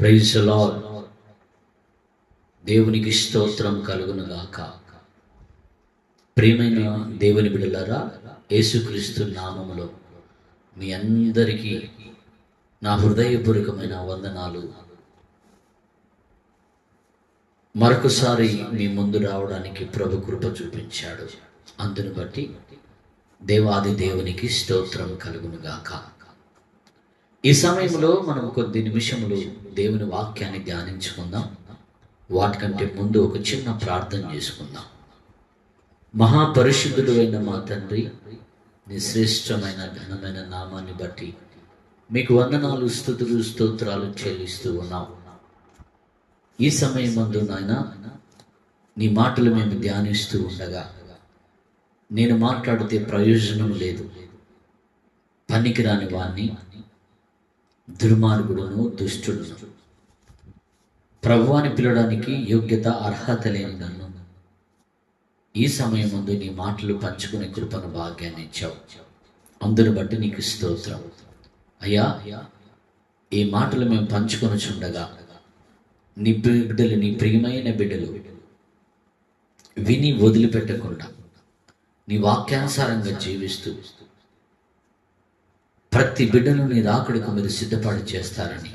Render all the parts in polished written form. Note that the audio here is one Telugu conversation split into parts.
Praise the lord. దేవునికి స్తోత్రం కలుగును గాక. ప్రియమైన దేవుని బిడ్డలారా, యేసుక్రీస్తు నామములో మీ అందరికీ నా హృదయపూర్వకమైన వందనాలు. మరొకసారి మీ ముందు రావడానికి ప్రభు కృప చూపించాడు. అందును బట్టి దేవాది దేవునికి స్తోత్రం కలుగును గాక. ఈ సమయంలో మనం కొద్ది నిమిషములు దేవుని వాక్యాన్ని ధ్యానించుకుందాం. వాటికంటే ముందు ఒక చిన్న ప్రార్థన చేసుకుందాం. మహాపరిశుద్ధుడు అయిన మా తండ్రి, నీ శ్రేష్టమైన ఘనమైన నామాన్ని బట్టి మీకు వందనాలు, స్తుతులు, స్తోత్రాలు చెల్లిస్తూ ఉన్నాం. ఈ సమయం ముందు నాయన నీ మాటలు మేము ధ్యానిస్తూ ఉండగా నేను మాట్లాడితే ప్రయోజనం లేదు, పనికిరాని వాణ్ణి, దుర్మార్గుడును, దుష్టుడును, ప్రభువాని పిలవడానికి యోగ్యత అర్హత లేని నన్ను ఈ సమయం ముందు నీ మాటలు పంచుకునే కృపను భాగ్యాన్ని ఇచ్చావు. అందును బట్టి నీకు స్తోత్రం అయ్యా. ఈ మాటలు మేము పంచుకొని చుండగా నీ బిడ్డలు, నీ ప్రియమైన బిడ్డలు విని వదిలిపెట్టకుండా నీ వాక్యానుసారంగా జీవిస్తూ ప్రతి బిడ్డను నీ రాకడకు మీరు సిద్ధపాటు చేస్తారని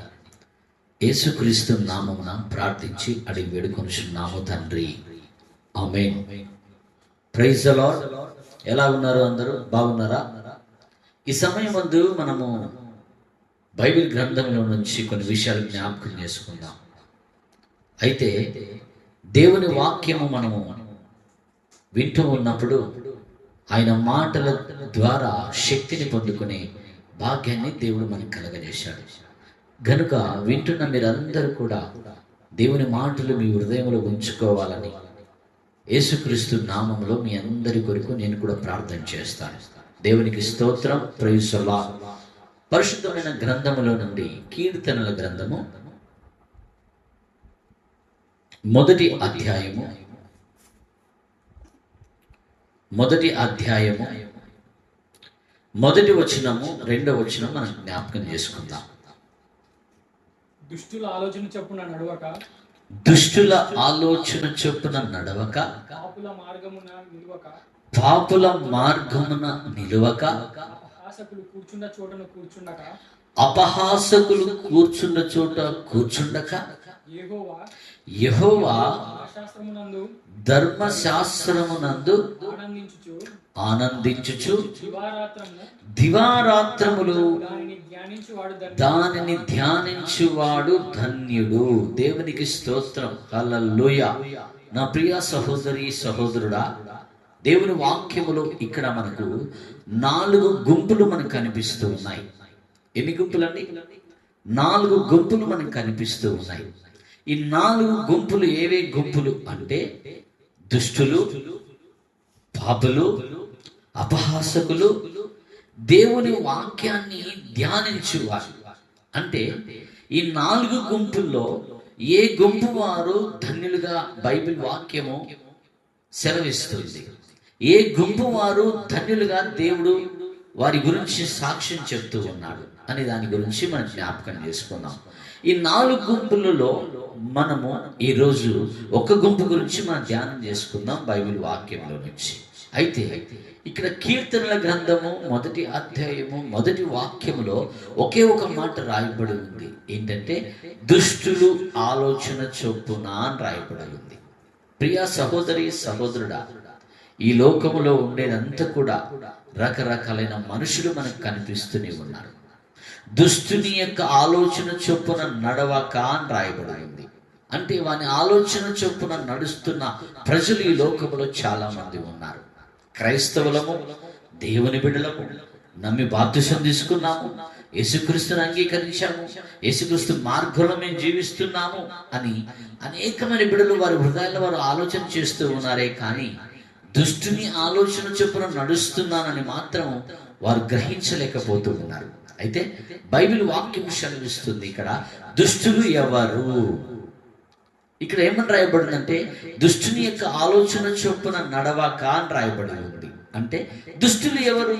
యేసుక్రీస్తు నామమున ప్రార్థించి అడిగి వేడుకొనుచున్నాము తండ్రి, ఆమేన్. Praise the lord. ఎలా ఉన్నారు అందరూ? బాగున్నారా? ఈ సమయం ముందు మనము బైబిల్ గ్రంథంలో నుంచి కొన్ని విషయాలు జ్ఞాపకం చేసుకుందాం. అయితే దేవుని వాక్యము మనము వింటూ ఉన్నప్పుడు ఆయన మాటల ద్వారా శక్తిని పొందుకునే భాగ్యాన్ని దేవుడు మనకు కలగజేశాడు. గనుక వింటున్న మీరందరూ కూడా దేవుని మాటలు మీ హృదయంలో ఉంచుకోవాలని యేసుక్రీస్తు నామంలో మీ అందరి కొరకు నేను కూడా ప్రార్థన చేస్తాను. దేవునికి స్తోత్రం. Praise the Lord. పరిశుద్ధమైన గ్రంథములో నుండి కీర్తనల గ్రంథము మొదటి అధ్యాయము మొదటి వచనము, రెండవ వచనం మనం జ్ఞాపకం చేసుకుందాం. దుష్టుల ఆలోచన చొప్పున నడవక, పాపుల మార్గమున నిలువక, అపహాసకులు కూర్చున్న చోట కూర్చుండక, యెహోవా ధర్మశాస్త్రమునందు ఆనందించుచు దివారాత్రములు దానిని ధ్యానించువాడు ధన్యుడు. దేవునికి స్తోత్రం. హల్లెలూయా. నా ప్రియ సహోదరి సహోదరుడా, దేవుని వాక్యములో ఇక్కడ మనకు 4 గుంపులు మనకు కనిపిస్తూ ఉన్నాయి. ఎన్ని గుంపులండి? 4 గుంపులు మనకు కనిపిస్తూ ఉన్నాయి. ఈ 4 గుంపులు ఏవే గుంపులు అంటే దుష్టులు, పాపులు, అపహాసకులు, దేవుని వాక్యాన్ని ధ్యానించువారు. అంటే ఈ 4 గుంపుల్లో ఏ గుంపు వారు ధన్యులుగా బైబిల్ వాక్యము సెలవిస్తుంది. ఏ గుంపు వారు ధన్యులుగా దేవుడు వారి గురించి సాక్ష్యం చెప్తూ ఉన్నాడు అనే దాని గురించి మనం జ్ఞాపకం చేసుకుందాం. ఈ 4 గుంపులలో మనము ఈరోజు ఒక గుంపు గురించి మనం ధ్యానం చేసుకుందాం బైబిల్ వాక్యంలో నుంచి. అయితే ఇక్కడ కీర్తనల గ్రంథము మొదటి అధ్యాయము మొదటి వాక్యములో ఒకే ఒక మాట రాయబడి ఉంది. ఏంటంటే దుష్టులు ఆలోచన చొప్పున అని రాయబడి ఉంది. ప్రియ సహోదరి సహోదరుడా, ఈ లోకములో ఉండేదంతా కూడా రకరకాలైన మనుషులు మనకు కనిపిస్తూనే ఉన్నారు. దుష్టుని యొక్క ఆలోచన చొప్పున నడవక అని రాయబడి ఉంది. అంటే వాని ఆలోచన చొప్పున నడుస్తున్న ప్రజలు ఈ లోకములో చాలా మంది ఉన్నారు. క్రైస్తవులము, దేవుని బిడ్డలము, నమ్మి బాప్తిసం తీసుకున్నాము, యేసుక్రీస్తుని అంగీకరించాము, యేసుక్రీస్తు మార్గంలో మేము జీవిస్తున్నాము అని అనేకమైన బిడ్డలు వారి హృదయాల్లో వారు ఆలోచన చేస్తూ ఉన్నారే కానీ దుష్టుని ఆలోచన చొప్పున నడుస్తున్నానని మాత్రం వారు గ్రహించలేకపోతూ ఉన్నారు. అయితే బైబిల్ వాక్యం సెలవిస్తుంది ఇక్కడ దుష్టులు ఎవరు? ఇక్కడ ఏమని రాయబడిందంటే దుష్టుని యొక్క ఆలోచన చొప్పున నడవక అని రాయబడి ఉంది. అంటే దుష్టులు ఎవరు?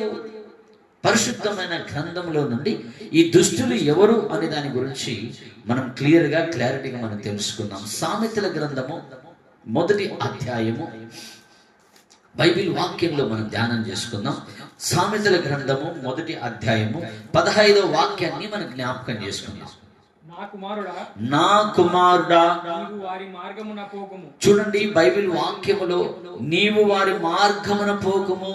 పరిశుద్ధమైన గ్రంథంలో నుండి ఈ దుష్టులు ఎవరు అనే దాని గురించి మనం క్లారిటీగా మనం తెలుసుకున్నాం. సామెతల గ్రంథము 1వ అధ్యాయము బైబిల్ వాక్యంలో మనం ధ్యానం చేసుకుందాం. సామెతల గ్రంథము 1వ అధ్యాయము 15వ వాక్యాన్ని మనం జ్ఞాపకం చేసుకుందాం. నా కుమారుడా నీవు వారి మార్గమున పోకుము. చూడండి, బైబిల్ వాక్యములో నీవు వారి మార్గమున పోకుము,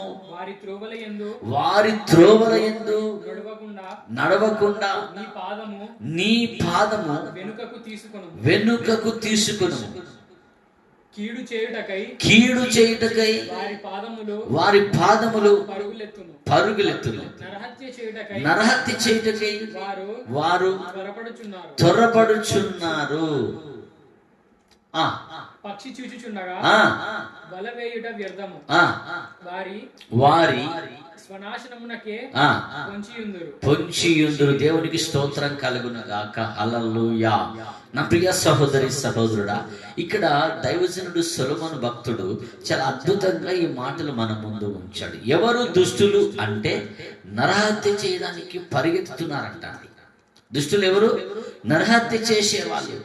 వారి త్రోవల యందు నడవకుండా నీ పాదము వెనుకకు తీసుకొను. కీడు చేయుటకై వారి పాదములు పరుగులెత్తును. నరహత్య చేయుటకై వారు త్వరపడుచున్నారు. పక్షి చూచుచుండగా వల వేయుట వ్యర్థము. వారి స్వనాశనమునకే పొంచియుందురు. దేవునికి స్తోత్రం కలుగును గాక. హల్లెలూయా. నా ప్రియ సహోదరి సహోదరుడా, ఇక్కడ దైవజనుడు సొలొమోను భక్తుడు చాలా అద్భుతంగా ఈ మాటలు మన ముందు ఉంచాడు. ఎవరు దుష్టులు అంటే నరహత్య చేయడానికి పరిగెత్తుతున్నారంట. దుష్టులు ఎవరు? నరహత్య చేసేవాళ్ళు.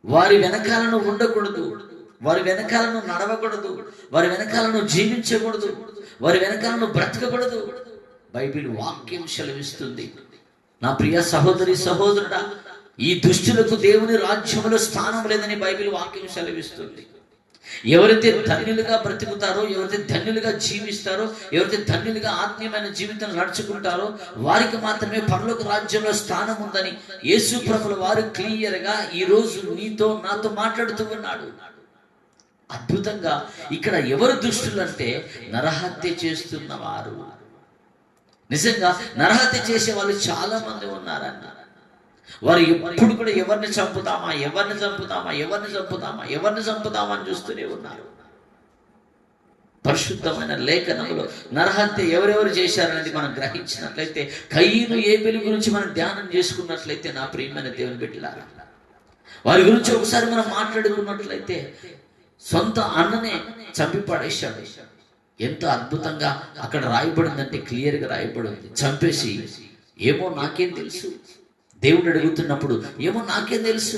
వారి వెనకాలను ఉండకూడదు, వారి వెనకాలను నడవకూడదు, వారి వెనకాలను జీవించకూడదు, వారి వెనకాలను బ్రతకకూడదు. బైబిల్ వాక్యం సెలవిస్తుంది. నా ప్రియ సహోదరి సహోదరుడా, ఈ దుష్టులకు దేవుని రాజ్యములో స్థానం లేదని బైబిల్ వాక్యం సెలవిస్తుంది. ఎవరైతే ధన్యులుగా బ్రతుకుతారో, ఎవరైతే ధన్యులుగా జీవిస్తారో, ఎవరైతే ధన్యులుగా ఆత్మీయమైన జీవితం నడుచుకుంటారో వారికి మాత్రమే పరలోక రాజ్యంలో స్థానం ఉందని యేసు ప్రభువు వారు క్లియర్గా ఈ రోజు నీతో నాతో మాట్లాడుతూ ఉన్నాడు. అద్భుతంగా ఇక్కడ ఎవరు దుష్టులు అంటే నరహత్య చేస్తున్నవారు. నిజంగా నరహత్య చేసే వాళ్ళు చాలా మంది ఉన్నారన్న. వారు ఎప్పుడు కూడా ఎవరిని చంపుతామా అని చూస్తూనే ఉన్నారు. పరిశుద్ధమైన లేఖనములో నరహత్య ఎవరెవరు చేశారనేది మనం గ్రహించినట్లయితే, కయీను ఏబేలు గురించి మనం ధ్యానం చేసుకున్నట్లయితే, నా ప్రియమైన దేవుని బిడ్డలారా, వారి గురించి ఒకసారి మనం మాట్లాడుకున్నట్లయితే, సొంత అన్ననే చంపి పడేశాడు. ఎంత అద్భుతంగా అక్కడ రాయబడిందంటే క్లియర్గా రాయబడింది. చంపేసి ఏమో నాకేం తెలుసు, దేవుడు అడుగుతున్నప్పుడు ఏమో నాకేం తెలుసు,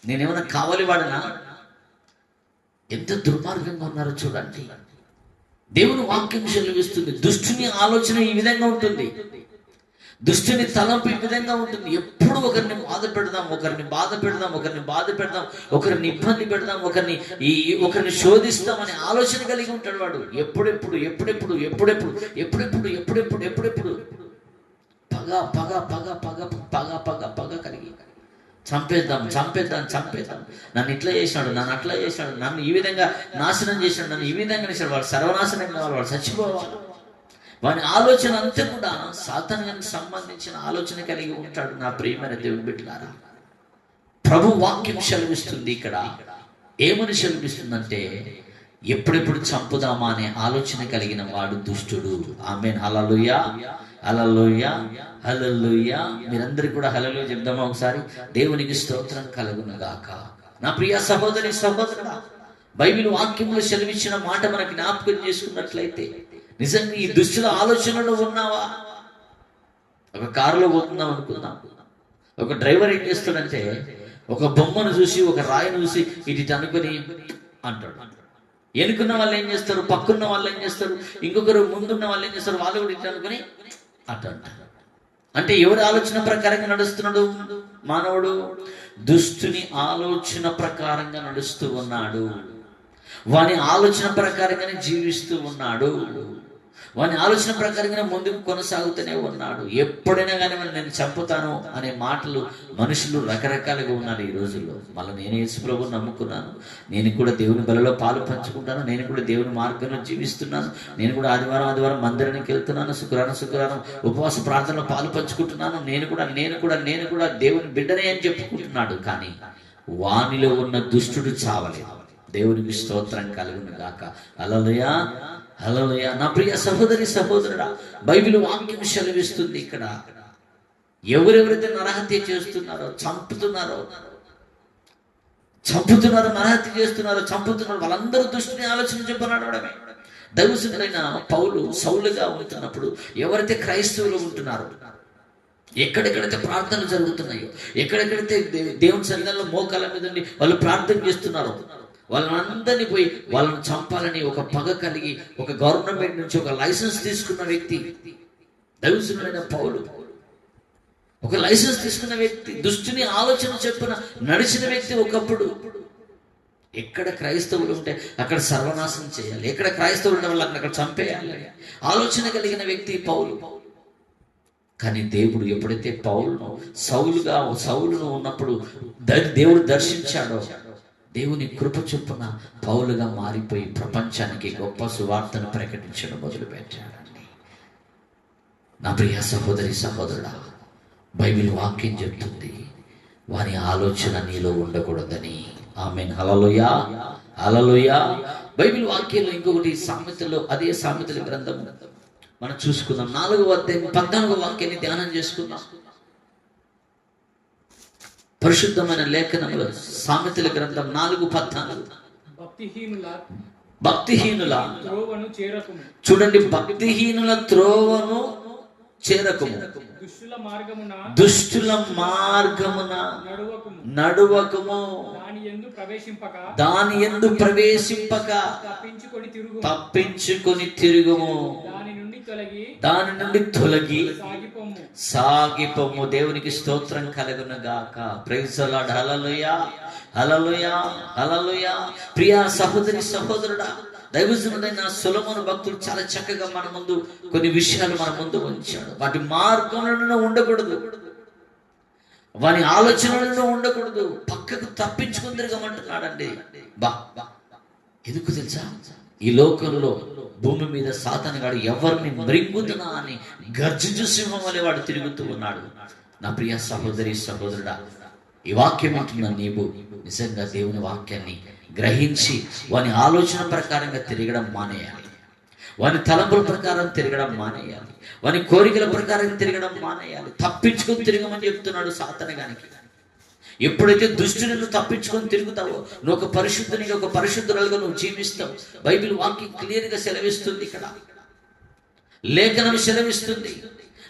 నేనేమన్నా కావాలి వాడనా? ఎంత దుర్మార్గంగా ఉన్నారో చూడండి. దేవుని వాక్యం సెలవిస్తుంది. దుష్టుని ఆలోచన ఈ విధంగా ఉంటుంది, దుష్టుని తలంపు ఈ విధంగా ఉంటుంది. ఎప్పుడు ఒకరిని బాధ పెడదాం, ఒకరిని ఇబ్బంది పెడదాం, ఒకరిని శోధిస్తాం అనే ఆలోచన కలిగి ఉంటాడు వాడు. ఎప్పుడెప్పుడు పగ కలిగి చంపేద్దాం. నన్ను ఇట్లా చేశాడు, నన్ను అట్లా చేశాడు, నన్ను ఈ విధంగా నాశనం చేశాడు, నన్ను ఈ విధంగా చేశాడు. వాడు సర్వనాశనం కావాలి, వాడు చచ్చిపోవాలి. వాని ఆలోచన అంతా కూడా సాతానునికి సంబంధించిన ఆలోచన కలిగి ఉంటాడు. నా ప్రియమైన దేవుని బిడ్డలారా, ప్రభు వాక్యం సెలవిస్తుంది. ఇక్కడ ఏమని సెలవిస్తుందంటే, ఎప్పుడెప్పుడు చంపుదామా అనే ఆలోచన కలిగిన వాడు దుష్టుడు. ఆమేన్. హల్లెలూయా. మీరందరూ కూడా హల్లెలూయా చెప్దామా ఒకసారి? దేవునికి స్తోత్రం కలుగును గాక. నా ప్రియ సహోదరి సహోదరుడా, బైబిల్ వాక్యంలో సెలవిచ్చిన మాట మనకి జ్ఞాపకం చేసుకున్నట్లయితే, నిజంగా ఈ దుష్టుల ఆలోచనలో ఉన్నావా? ఒక కారులో పోతున్నాం అనుకుందాం. ఒక డ్రైవర్ ఏం చేస్తాడంటే, ఒక బొమ్మను చూసి, ఒక రాయిని చూసి ఇటు అనుకుని అంటాడు. ఎనుకున్న వాళ్ళు ఏం చేస్తారు, పక్కన్న వాళ్ళు ఏం చేస్తారు, ఇంకొకరు ముందున్న వాళ్ళు ఏం చేస్తారు, వాళ్ళు కూడా ఇటు అనుకుని అంటారు. అంటే ఎవరి ఆలోచన ప్రకారంగా నడుస్తున్నాడు మానవుడు? దుష్టుని ఆలోచన ప్రకారంగా నడుస్తూ ఉన్నాడు. వాని ఆలోచన ప్రకారంగానే జీవిస్తూ ఉన్నాడు. వాని ఆలోచన ప్రకారంగా ముందుకు కొనసాగుతూనే ఉన్నాడు. ఎప్పుడైనా కానీ నేను చంపుతాను అనే మాటలు మనుషులు రకరకాలుగా ఉన్నారు ఈ రోజుల్లో. మళ్ళీ నేను యేసు ప్రభువుని నమ్ముకున్నాను, నేను కూడా దేవుని బలలో పాలు పంచుకుంటాను, నేను కూడా దేవుని మార్గంలో జీవిస్తున్నాను, నేను కూడా ఆదివారం మందిరానికి వెళ్తున్నాను, శుక్రవారం ఉపవాస ప్రార్థనలో పాలు పంచుకుంటున్నాను, నేను కూడా దేవుని బిడ్డనే అని చెప్పుకుంటున్నాడు. కానీ వానిలో ఉన్న దుష్టుడు చావలేదు. దేవునికి స్తోత్రం కలుగును గాక. హల్లెలూయా. నా ప్రియ సహోదరి సహోదరుడా, బైబిల్ వాక్యం సెలవిస్తుంది. ఇక్కడ ఎవరెవరైతే నరహత్య చేస్తున్నారో, చంపుతున్నారో, నరహత్య చేస్తున్నారో, చంపుతున్నారో, వాళ్ళందరూ దుష్టుని ఆలోచన చెప్పనడమే. దైవజనుడైన పౌలు సౌలుగా ఉంటున్నప్పుడు ఎవరైతే క్రైస్తవులు ఉంటున్నారో, ఎక్కడెక్కడైతే ప్రార్థనలు జరుగుతున్నాయో, ఎక్కడెక్కడైతే దేవుని సన్నిధానంలో మోకాల మీద ఉండి వాళ్ళు ప్రార్థన చేస్తున్నారో, వాళ్ళందరినీ పోయి వాళ్ళని చంపాలని ఒక పగ కలిగి ఒక గవర్నమెంట్ నుంచి ఒక లైసెన్స్ తీసుకున్న వ్యక్తి దైవజనుడైన పౌలు. ఒక లైసెన్స్ తీసుకున్న వ్యక్తి, దుష్టుని ఆలోచన చెప్పున నడిచిన వ్యక్తి. ఒకప్పుడు ఎక్కడ క్రైస్తవులు ఉంటే అక్కడ సర్వనాశనం చేయాలి, ఎక్కడ క్రైస్తవులు ఉంటే వాళ్ళని అక్కడ చంపేయాలి ఆలోచన కలిగిన వ్యక్తి పౌలు. కానీ దేవుడు ఎప్పుడైతే సౌలును ఉన్నప్పుడు దేవుడు దర్శించాడో, దేవుని కృప చొప్పున పౌలుగా మారిపోయి ప్రపంచానికి గొప్ప సువార్తను ప్రకటించడం మొదలుపెట్టాడండి. నా ప్రియ సహోదరి సహోదరుడా, బైబిల్ వాక్యం చెప్తుంది వారి ఆలోచన నీలో ఉండకూడదని. ఆమేన్. హల్లెలూయా, హల్లెలూయా. బైబిల్ వాక్యంలో ఇంకొకటి సామెతలో, అదే సామెతల గ్రంథం మనం చూసుకుందాం. 4వ అధ్యాయం 14వ వాక్యాన్ని ధ్యానం చేసుకుందాం. పరిశుద్ధమైన లేఖనములు సామెతల గ్రంథం 4:14. భక్తిహీనుల చూడండి, భక్తిహీనుల త్రోవను చేరకుము, దుష్టుల మార్గమున నడువకుము, దాని యందు ప్రవేశింపక తప్పించుకొని తిరుగుము, దాని నుండి తొలగి సాగిపోము. దేవునికి స్తోత్రం కలుగును గాక. Praise the Lord. Hallelujah, hallelujah, hallelujah. ప్రియ సహోదరి సహోదరుడా, దైవజనుడైన సొలొమోను భక్తుడు చాలా చక్కగా మన ముందు కొన్ని విషయాలు మన ముందు ఉంచాడు. వాటి మార్గంలో ఉండకూడదు, వాని ఆలోచనలలో ఉండకూడదు, పక్కకు తప్పించుకుని తిరగమంటున్నాడండి. బా ఎందుకు తెలుసా? ఈ లోకంలో భూమి మీద సాతానుగాడు ఎవరిని మృంగుతున్నా అని గర్జించు సింహం వలె వాడు తిరుగుతూ ఉన్నాడు. నా ప్రియ సహోదరి సహోదరుడా, ఈ వాక్యం వింటున్న నీవు నిజంగా దేవుని వాక్యాన్ని గ్రహించి వాని ఆలోచన ప్రకారంగా తిరగడం మానేయాలి, వాని తలంపుల ప్రకారం తిరగడం మానేయాలి, వాని కోరికల ప్రకారం తిరగడం మానేయాలి. తప్పించుకొని తిరగమని చెప్తున్నాడు సాతానుగానికి. ఎప్పుడైతే దుష్టులను తప్పించుకొని తిరుగుతావో నువ్వు ఒక పరిశుద్ధునిగా, ఒక పరిశుద్ధురాలుగా నువ్వు జీవిస్తావు. బైబిల్ వాక్యం క్లియర్ గా సెలవిస్తుంది, ఇక్కడ లేఖనం సెలవిస్తుంది.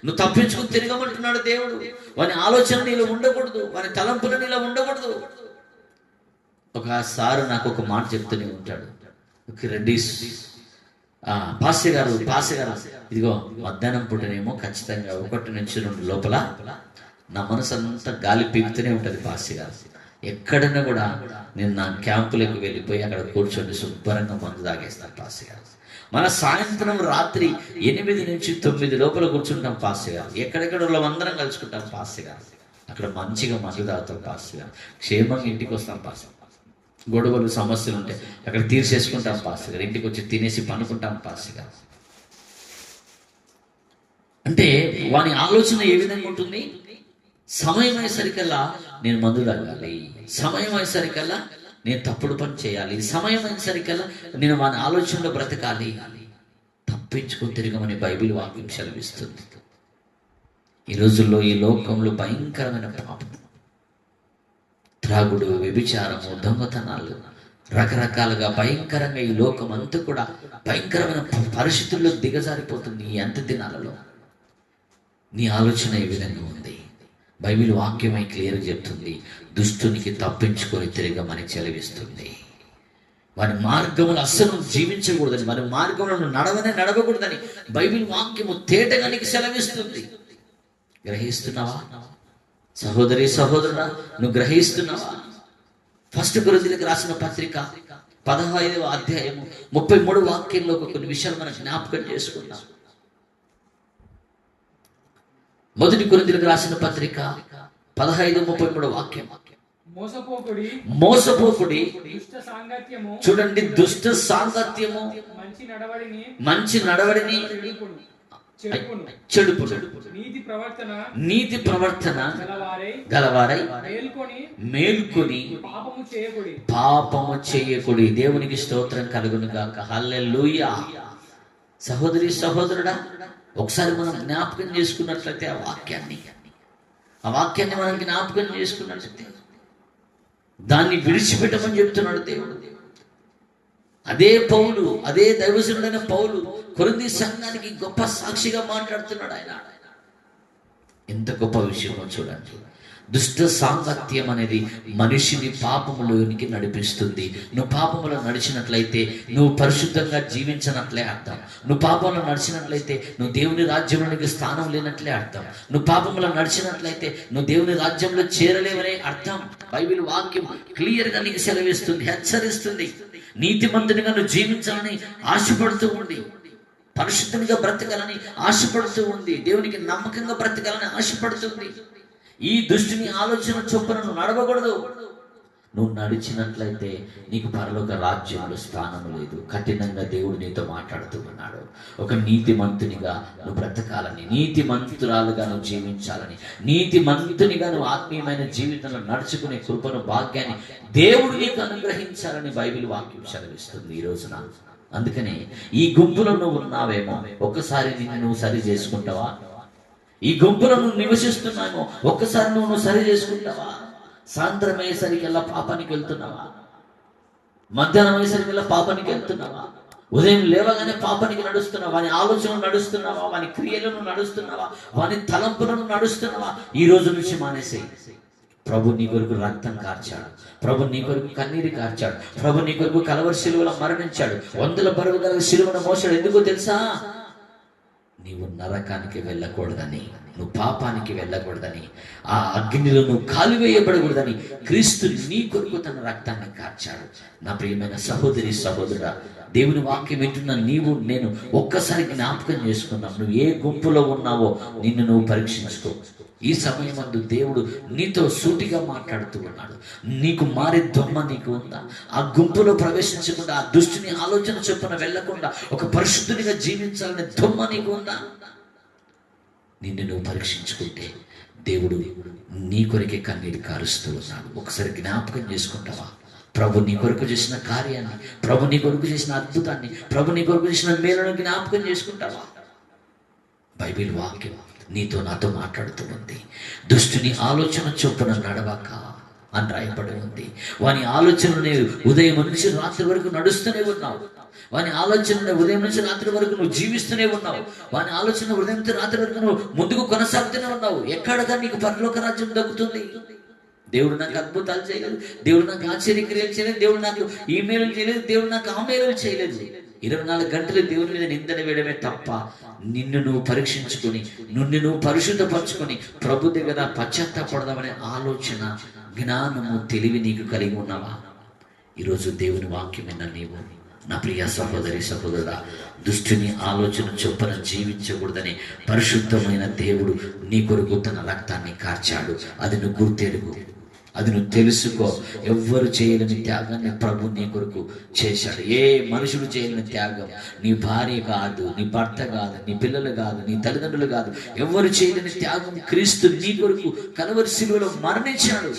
నువ్వు తప్పించుకొని తిరగమంటున్నాడు దేవుడు. వాని ఆలోచన నీలో ఉండకూడదు, వాని తలంపులు నీలో ఉండకూడదు. ఒకసారి నాకు ఒక మాట చెప్తూనే ఉంటాడు రెడ్డి పాస్య గారు, ఇదిగో మధ్యాహ్నం పూటనేమో ఖచ్చితంగా 1 నుంచి 2 లోపల నా మనసు అంతా గాలి పీకుతూనే ఉంటుంది పాస్య గారు. ఎక్కడన్నా కూడా నేను నా క్యాంపులకు వెళ్ళిపోయి అక్కడ కూర్చొని శుభ్రంగా మందు తాగేస్తాను పాస్య గారు. మన సాయంత్రం రాత్రి 8 నుంచి 9 లోపల కూర్చుంటాం పాస్య గారు. ఎక్కడెక్కడ అందరం కలుసుకుంటాం పాస్య గారు. అక్కడ మంచిగా మందు తాగుతాం పాస్య గారు. క్షేమంగా ఇంటికి వస్తాం పాస్య. గొడవలు సమస్యలు ఉంటే అక్కడ తీర్చేసుకుంటాం పాస్టర్ గారు. ఇంటికి వచ్చి తినేసి పనుకుంటాం పాస్టర్ గారు. అంటే వాని ఆలోచన ఏ విధంగా ఉంటుంది? సమయం అయ్యేసరికల్లా నేను మందు తాగాలి, సమయం అయ్యేసరికల్లా నేను తప్పుడు పని చేయాలి, సమయం అయ్యేసరికల్లా నేను వాని ఆలోచనలో బ్రతకాలి. తప్పించుకొని తిరగమని బైబిల్ వాక్యం సెలవిస్తుంది. ఈ రోజుల్లో ఈ లోకంలో భయంకరమైన పాపం, త్రాగుడు, వ్యభిచారము, దొంగతనాలు, రకరకాలుగా భయంకరంగా ఈ లోకం అంతా కూడా భయంకరమైన పరిస్థితుల్లో దిగజారిపోతుంది. ఈ అంత్య దినాలలో నీ ఆలోచన ఏ విధంగా ఉంది? బైబిల్ వాక్యమై క్లియర్ చెప్తుంది, దుష్టునికి తప్పించుకొని తిరగమని చెలవిస్తుంది. వారి మార్గములు అస్సలు జీవించకూడదని, వారి మార్గములను నడవకూడదని బైబిల్ వాక్యము తేటగానికి సెలవిస్తుంది. గ్రహిస్తున్నావా సహోదరి సహోదరుడా? నువ్వు గ్రహిస్తున్నావా? 1 కొరింథీయులకు రాసిన పత్రిక 15వ అధ్యాయము 33 వాక్యంలో కొన్ని విషయాలు మనం జ్ఞాపకం చేసుకుందాం. 1 కొరింథీయులకు రాసిన పత్రిక 15:33 వాక్యం. మోసపోకుడి, చూడండి, దుష్ట సాంగత్యము మంచి నడవడిని చెడుపు, నీతి ప్రవర్తన గలవారై మేల్కొని పాపము చేయకుడి. దేవునికి స్తోత్రం కలుగును గాక. హల్లెలూయా. సహోదరి సహోదరుడా, ఒకసారి మనం జ్ఞాపకం చేసుకున్నట్లయితే ఆ వాక్యాన్ని మనం జ్ఞాపకం చేసుకున్నట్లయితే దాన్ని విడిచిపెట్టమని చెప్తున్నాడు దేవుడు. అదే పౌలు, అదే దైవజనుడైన పౌలు కొరింథీ సంఘానికి గొప్ప సాక్షిగా మాట్లాడుతున్నాడు. ఆయన ఎంత గొప్ప విషయమో చూడండి. దుష్ట సాంగత్యం అనేది మనిషిని పాపములోనికి నడిపిస్తుంది. నువ్వు పాపములో నడిచినట్లయితే నువ్వు పరిశుద్ధంగా జీవించనట్లే అర్థం. నువ్వు పాపంలో నడిచినట్లయితే నువ్వు దేవుని రాజ్యంలోనికి స్థానం లేనట్లే అర్థం. నువ్వు పాపంలో నడిచినట్లయితే నువ్వు దేవుని రాజ్యంలో చేరలేవనే అర్థం. బైబిల్ వాక్యం క్లియర్గా నీకు సెలవిస్తుంది, హెచ్చరిస్తుంది. నీతిమంతునిగా నువ్వు జీవించాలని ఆశపడుతూ ఉంది, పరిశుద్ధంగా బ్రతకాలని ఆశపడుతూ ఉంది, దేవునికి నమ్మకంగా బ్రతకాలని ఆశపడుతుంది. ఈ దుష్టుని ఆలోచన చొప్పున నువ్వు నడవకూడదు. నువ్వు నడిచినట్లయితే నీకు పరలోక రాజ్యంలో స్థానం లేదు. కఠినంగా దేవుడు నీతో మాట్లాడుతూ ఉన్నాడు. ఒక నీతిమంతునిగా నువ్వు బ్రతకాలని, నీతిమంతురాలుగా నువ్వు జీవించాలని, నీతిమంతునిగా నువ్వు ఆత్మీయమైన జీవితంలో నడుచుకునే కృపను, భాగ్యాన్ని దేవుడు నీకు అనుగ్రహించాలని బైబిల్ వాక్యం సెలవిస్తుంది ఈ రోజున. అందుకనే ఈ గుంపులో నువ్వు ఉన్నావేమో, ఒక్కసారి నిన్ను నువ్వు సరి చేసుకుంటావా? ఈ గుంపులో నువ్వు నివసిస్తున్నామో ఒక్కసారి నువ్వు సరి చేసుకుంటావా? సాయంత్రం అయ్యేసరికల్లా పాపానికి వెళ్తున్నావా? మధ్యాహ్నం అయ్యేసరికల్లా పాపానికి వెళ్తున్నావా? ఉదయం లేవగానే పాపానికి నడుస్తున్నావా? వాని ఆలోచనలు నడుస్తున్నావా? వాని క్రియలను నడుస్తున్నావా? వాని తలంపులను నడుస్తున్నావా? ఈ రోజు నుంచి మానేసేయి. ప్రభు నీ కొరకు రక్తం కార్చాడు, ప్రభు నీ కొరకు కన్నీరు కార్చాడు, ప్రభు నీ కొరకు కలవరి శిలువలో మరణించాడు, 100 బరువు గల శిలువను మోసాడు. ఎందుకో తెలుసా? నీవు నరకానికి వెళ్ళకూడదని, నువ్వు పాపానికి వెళ్ళకూడదని, ఆ అగ్నిలో నువ్వు కాలివేయబడకూడదని క్రీస్తు నీ కొరకు తన రక్తాన్ని కార్చాడు. నా ప్రియమైన సహోదరి, సహోదరుడా, దేవుని వాక్యం వింటున్న నీవు నేను ఒక్కసారి జ్ఞాపకం చేసుకున్నాం. నువ్వు ఏ గుంపులో ఉన్నావో నిన్ను నువ్వు పరీక్షించుకో. ఈ సమయమందు దేవుడు నీతో సూటిగా మాట్లాడుతూ ఉన్నాడు. నీకు మారే దొమ్మ నీకు ఉందా? ఆ గుంపులో ప్రవేశించకుండా, ఆ దుష్టుని ఆలోచన చొప్పున వెళ్లకుండా ఒక పరిశుద్ధునిగా జీవించాలనే దొమ్మ నీకు ఉందా? నిన్ను నువ్వు పరీక్షించుకుంటే దేవుడు నీ కొరకే కన్నీరు కారుస్తూ ఉన్నాడు. ఒకసారి జ్ఞాపకం చేసుకుంటావా? ప్రభు నీ కొరకు చేసిన కార్యాన్ని, ప్రభు నీ కొరకు చేసిన అద్భుతాన్ని, ప్రభు నీ కొరకు చేసిన మేలును జ్ఞాపకం చేసుకుంటావా? బైబిల్ వాక్యం నీతో నాతో మాట్లాడుతూ ఉంది. దుష్టుని ఆలోచన చొప్పున నడవక అని రాయబడి ఉంది. వాని ఆలోచనని ఉదయం నుంచి రాత్రి వరకు నడుస్తూనే ఉన్నావు. వాని ఆలోచన ఉదయం నుంచి రాత్రి వరకు నువ్వు జీవిస్తూనే ఉన్నావు. వాని ఆలోచన ఉదయం నుంచి రాత్రి వరకు నువ్వు ముందుకు కొనసాగుతూనే ఉన్నావు. ఎక్కడగా నీకు పరలోక రాజ్యం దక్కుతుంది? దేవుడు నాకు అద్భుతాలు చేయలేదు, దేవుడు నాకు ఆశ్చర్యక్రియలు చేయలేదు, దేవుడు నాకు ఈ మేలు చేయలేదు, దేవుడు నాకు ఆ మేలు చేయలేదు. 24 గంటలు దేవుని మీద నిందన వేయడమే తప్ప నిన్ను నువ్వు పరీక్షించుకొని, నువ్వు పరిశుద్ధపరచుకొని ప్రభు దగ్గర పశ్చాత్తాపడదామనే ఆలోచన, జ్ఞానము, తెలివి నీకు కలిగి ఉన్నావా? ఈరోజు దేవుని వాక్యం విన్న నీవు, నా ప్రియ సహోదరి, సహోదరుడా, దుష్టుని ఆలోచన చొప్పున జీవించకూడదని పరిశుద్ధమైన దేవుడు నీ కొరకు తన రక్తాన్ని కార్చాడు. అది నువ్వు గుర్తెరుగు, అది నువ్వు తెలుసుకో. ఎవ్వరు చేయలేని త్యాగాన్ని ప్రభు నీ కొరకు చేశాడు. ఏ మనుషుడు చేయలేని త్యాగం నీ భార్య కాదు, నీ భర్త కాదు, నీ పిల్లలు కాదు, నీ తల్లిదండ్రులు కాదు. ఎవ్వరు చేయలేని త్యాగం క్రీస్తు నీ కొరకు కలవరి శిలువలో మరణించాడు.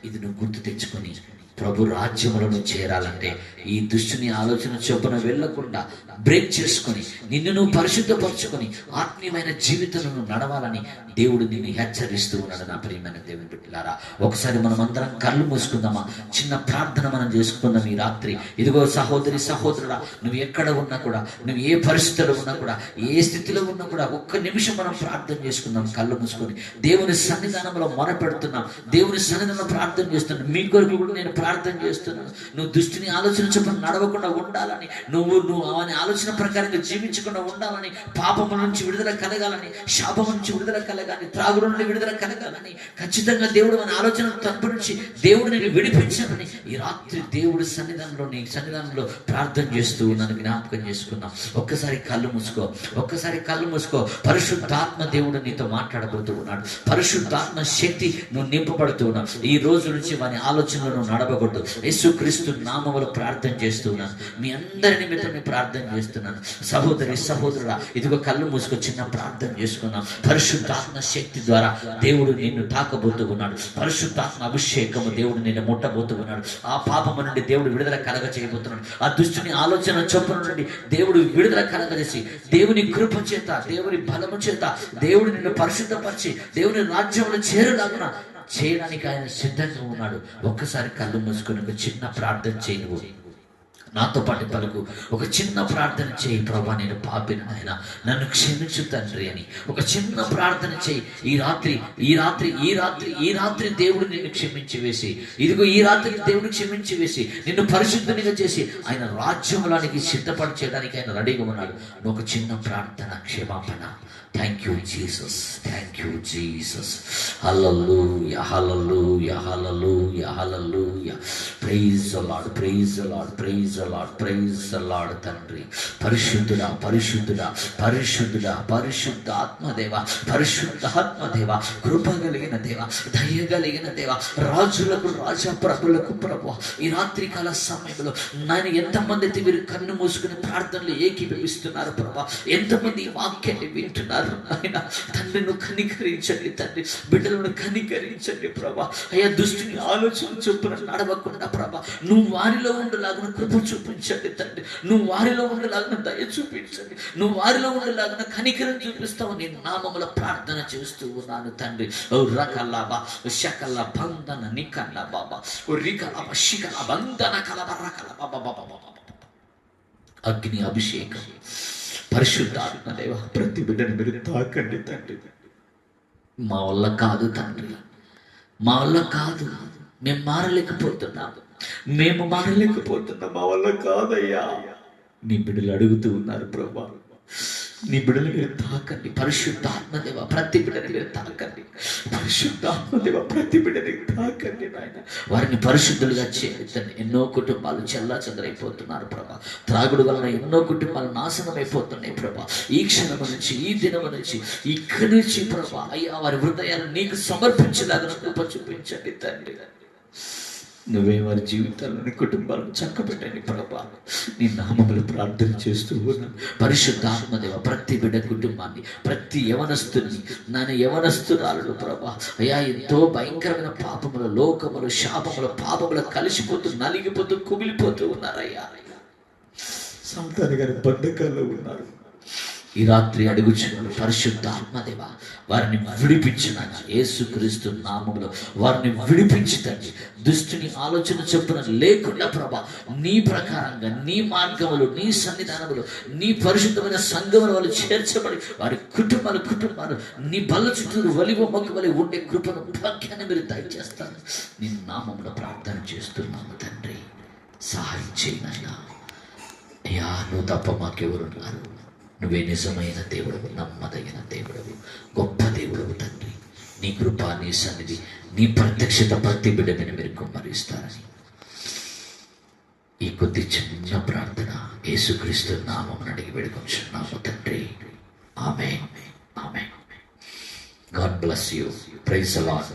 ఇది నువ్వు గుర్తు తెచ్చుకొని ప్రభు రాజ్యములను చేరాలంటే ఈ దుష్టుని ఆలోచన చొప్పున వెళ్లకుండా బ్రేక్ చేసుకొని నిన్ను నువ్వు పరిశుద్ధపరచుకొని ఆత్మీయమైన జీవితంలో నడవాలని దేవుడు నిన్ను హెచ్చరిస్తూ ఉన్నాడు. నా ప్రియమైన దేవుని బిడ్డలారా, ఒకసారి మనం అందరం కళ్ళు మూసుకుందామా? చిన్న ప్రార్థన మనం చేసుకుందాం ఈ రాత్రి. ఇదిగో సహోదరి, సహోదరుడా, నువ్వు ఎక్కడ ఉన్నా కూడా, నువ్వు ఏ పరిస్థితిలో ఉన్నా కూడా, ఏ స్థితిలో ఉన్నా కూడా, ఒక్క నిమిషం మనం ప్రార్థన చేసుకుందాం కళ్ళు మూసుకొని. దేవుని సన్నిధానంలో మొరపెడుతున్నాం, దేవుని సన్నిధానంలో ప్రార్థన చేస్తున్నాం. మీ కొరకు కూడా నేను ప్రార్థన చేస్తున్నాను. నువ్వు దుష్టుని ఆలోచన చొప్పున నడవకుండా ఉండాలని, నువ్వు అవని ఆలోచన ప్రకారంగా జీవించకుండా ఉండాలని, పాపము నుంచి విడుదల కలగాలని, శాపము నుంచి విడుదల కలగాలని, త్రాగుడు నుండి విడుదల కలగాలని, ఖచ్చితంగా దేవుడు మన ఆలోచన తప్పు నుంచి దేవుడు నేను విడిపించాలని ఈ రాత్రి దేవుడి సన్నిధానంలో, నీ సన్నిధానంలో ప్రార్థన చేస్తూ నన్ను జ్ఞాపకం చేసుకున్నాం. ఒక్కసారి కళ్ళు మూసుకో, ఒక్కసారి కళ్ళు మూసుకో. పరిశుద్ధాత్మ దేవుడు నీతో మాట్లాడబోతూ ఉన్నాడు. పరిశుద్ధాత్మ శక్తి నువ్వు నింపబడుతూ ఉన్నావు. ఈ రోజు నుంచి వాని ఆలోచనలను నడవకూడదు. యేసుక్రీస్తు నామములో ప్రార్థన చేస్తున్నాను. మీ అందరి నిమిత్తం ప్రార్థన చేస్తున్నాను. సహోదరి, సహోదరుడా, ఇదిగో కళ్ళు మూసుకో, చిన్న ప్రార్థన చేసుకున్నాం. పరిశుద్ధాత్మ శక్తి ద్వారా దేవుడు నిన్ను తాకబోతూ ఉన్నాడు. పరిశుద్ధాత్మ అభిషేకము దేవుడు నిన్ను ముట్టబోతూ ఉన్నాడు. ఆ పాపము నుండి దేవుడు విడుదల కలగ చేయబోతున్నాడు. ఆ దుష్టుని ఆలోచన చొప్పున నుండి దేవుడు విడుదల కలగజేసి, దేవుని కృప చేత, దేవుని బలము చేత దేవుడు నిన్ను పరిశుద్ధపరిచి దేవుని రాజ్యంలో చేరులాగున చేయడానికి ఆయన సిద్ధంగా ఉన్నాడు. ఒక్కసారి కళ్ళు మూసుకొని ఒక చిన్న ప్రార్థన చేయి. నాతో పాటు పలుకు. ఒక చిన్న ప్రార్థన చేయి. ప్రభా, నేను పాపిని నాయన, నన్ను క్షమించు తండ్రి అని ఒక చిన్న ప్రార్థన చేయి. ఈ రాత్రి దేవుడు నిన్ను క్షమించి వేసి, ఇదిగో ఈ రాత్రి దేవుడు క్షమించి వేసి నిన్ను పరిశుద్ధునిగా చేసి ఆయన రాజ్యంలోనికి సిద్ధపడి చేయడానికి ఆయన రెడీగా ఉన్నాడు. నువ్వు ఒక చిన్న ప్రార్థన, క్షమాపణ. Thank you Jesus, thank you Jesus. Hallelujah, hallelujah, hallelujah, hallelujah. Praise the Lord, praise the Lord, praise the Lord, praise the Lord. తండ్రి పరిశుద్ధుడా, పరిశుద్ధుడా, పరిశుద్ధుడా, పరిశుద్ధ ఆత్మదేవ, పరిశుద్ధ ఆత్మదేవ, కృప కలిగిన దేవ, దయ కలిగిన దేవ, రాజులకు రాజా, ప్రభులకు ప్రభు. ఈ రాత్రి కాల సమయంలో నాయన ఎంతమంది అయితే మీరు కన్ను మూసుకుని ప్రార్థనలు ఏకీభవిస్తున్నారు ప్రభా, ఎంతమంది ఈ వాక్యాన్ని వింటున్నారు ఆయన. తండ్రిను కనికరించండి తండ్రి, బిడ్డలను కనికరించండి ప్రభా. అయ్యా, దుష్టుని ఆలోచన చొప్పున నడవకుండా ప్రభా, నువ్వు వారిలో ఉండేలాగా కృప చూపించండి తండ్రి, నువ్వు వారిలో ఉండేలాగా దయ చూపించండి, నువ్వు వారిలో ఉండేలాగా కనికరం చూపిస్తావు. నేను నామముల ప్రార్థన చేస్తూ ఉన్నాను తండ్రి. ఓ రకల్లాబా శకల్ల బంధన నికల్ల బాబా, ఓ రికల శికల బంధన కలబ రకల బాబా బాబా బాబా. అగ్ని అభిషేకం, పరిశుద్ధాత్మదేవ, ప్రతి బిడ్డను మీరు తాకండి తండ్రి. మా వల్ల కాదు తండ్రి, మా వల్ల కాదు, మేము మారలేకపోతున్నాము, మా వల్ల కాదయ్యా. నీ బిడ్డలు అడుగుతూ ఉన్నారు ప్రభా, నీ బిడ్డలు మీరు తాకండి. పరిశుద్ధాత్మదేవ, ప్రతి బిడ్డని మీరు తాకండి. పరిశుద్ధాత్మదేవ, ప్రతి బిడ్డని తాకండి నాయన. వారిని పరిశుద్ధులుగా చేయండి. ఎన్నో కుటుంబాలు చెల్లా చెదరైపోతున్నారు ప్రభా, త్రాగుడు వలన ఎన్నో కుటుంబాలు నాశనం అయిపోతున్నాయి ప్రభా. ఈ క్షణం నుంచి, ఈ దినం నుంచి, ఇక్కడి నుంచి ప్రభా అయ్యా, వారి హృదయాలు నీకు సమర్పించేలాగా కృప చూపించండి తండ్రి. నువ్వే వారి జీవితాలను, కుటుంబాలను చక్కబెట్టండి ప్రభా. నీ నామములు ప్రార్థన చేస్తూ ఉన్నాను. పరిశుద్ధాత్మదేవ, ప్రతి బిడ్డ కుటుంబాన్ని, ప్రతి యవనస్తుని, నాన్న యవనస్తురాలను ప్రభా అయ్యా, ఎంతో భయంకరమైన పాపములు, లోకములు, శాపములు, పాపములు కలిసిపోతూ, నలిగిపోతూ, కుమిలిపోతూ ఉన్నారయ్యా. సాతాను గారి బంధకాల్లో ఉన్నారు. ఈ రాత్రి అడుగుచున్నాను పరిశుద్ధాత్మదేవ, వారిని విడిపించిన యేసుక్రీస్తు నామములో వారిని విడిపించుతండి. దుష్టుని ఆలోచన చొప్పున లేకుండా ప్రభా, నీ ప్రకారంగా, నీ మార్గములు, నీ సన్నిధానములు, నీ పరిశుద్ధమైన సంఘముల వాళ్ళు చేర్చబడి వారి కుటుంబాలు నీ బల్ల చుట్టూ వలివ మొక్క వలి ఉండే కృపను, భాగ్యాన్ని మీరు దయచేస్తాను. నీ నామములో ప్రార్థన చేస్తున్నాము తండ్రి. సహాయం చేయనైనా అయ్యా, నువ్వు తప్ప మాకెవరున్నారు? నువ్వే నిజమైన దేవుడవు, నమ్మదగిన దేవుడవు, గొప్ప దేవుడవు తండ్రి. నీ కృప, నీ సన్నిధి, నీ ప్రత్యక్షత ప్రతి బిడ్డని మీరు కుమ్మరిస్తారని ఈ కొద్ది చిన్న ప్రార్థన యేసుక్రీస్తు నామమున అడిగి వేడుకొంచున్నాము తండ్రి. Amen, amen. God bless you. Praise the lord.